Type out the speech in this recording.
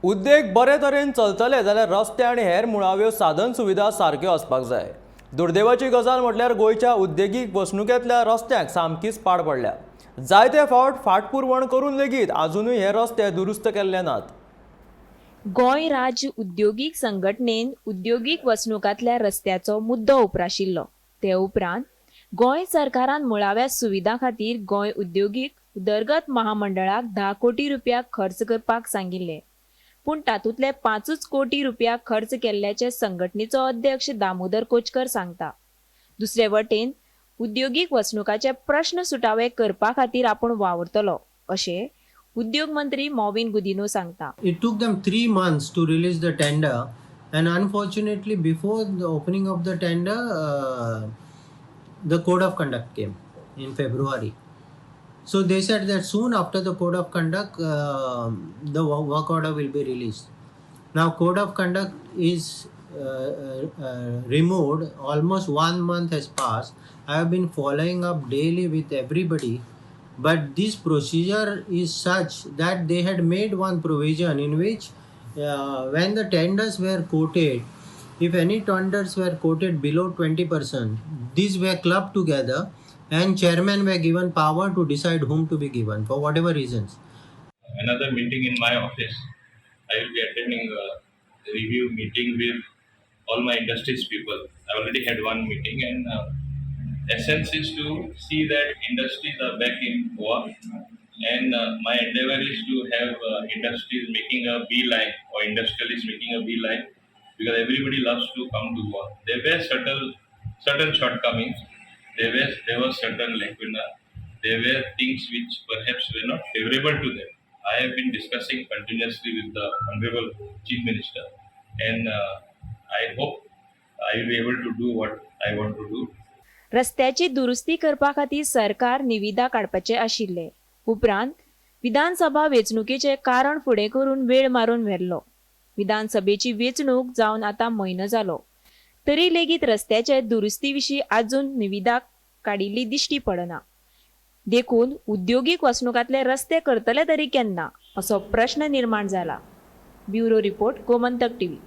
उद्देग बरे तरेन चलतले जाल्यार रस्ते आनी हेर मुळाव्यो साधन सुविधा सारक्यो आसपाक जाय। दुर्दैवाची गजाल म्हटल्यार गोंयच्या उद्देगीक वसणुकेंतल्या रस्त्यांक सामकीच पाड पडल्या। जायते फावट फाटपुरवण करून लेगीत अजूनय हे रस्ते दुरुस्त केल्ले नात। गोंय राज्य उद्योगीक संघटनेन उद्योगीक वसणुकांतल्या रस्त्याचो मुद्दो उप्राशिल्लो। ते उपरांत गोंय सरकारान मुळाव्या सुविधां खातीर गोंय उद्योगीक उदरगत महामंडळाक 10 कोटी रुपया खर्च करपाक सांगिल्ले, पूण तातूंतले 5 कोटी रुपया खर्च केल्ल्याचे संघटनेचो अध्यक्ष दामोदर कोचकर सांगता। दुसरे वटेन उद्योगीक वसणुकाचे प्रश्न सुटावे करपा खातीर आपूण वावुरतलो अशें उद्योग मंत्री मॉविन गुदिनो सांगता। It took them 3 months to release the tender, and unfortunately before the opening of the tender, the code of conduct came in February. So they said that soon after the code of conduct, the work order will be released. Now code of conduct is removed. Almost 1 month has passed. I have been following up daily with everybody, but this procedure is such that they had made one provision in which when the tenders were quoted, if any tenders were quoted below 20%, these were clubbed together and chairmen were given power to decide whom to be given for whatever reasons. Another meeting in my office. I will be attending a review meeting with all my industries people. I already had one meeting, and essence is to see that industries are back in Goa, and my endeavor is to have industries making a beeline or industrialists making a beeline, because everybody loves to come to Goa. There were certain shortcomings. There was certain lacuna. There were things which perhaps were not favorable to them. I have been discussing continuously with the Honorable Chief Minister, and I hope I will be able to do what I want to do. रस्त्याची दुरुस्ती करपा खातीर सरकार निविदा काडपाचे आशिल्ले। उपरांत विधानसभा वेंचणुकेचे कारण फुडें करून वेळ मारून व्हेल्लो। विधानसभेची वेंचणूक जावन आतां म्हयनो जालो, तरी लेगीत रस्त्याचे दुरुस्ती विशीं आजून निविदा काडिल्ली दिश्टी पडना। देखून उद्योगीक वसणुकांतले रस्ते करतले तरी केन्ना असो प्रश्न निर्माण जाला। Bureau report, Gomantak TV.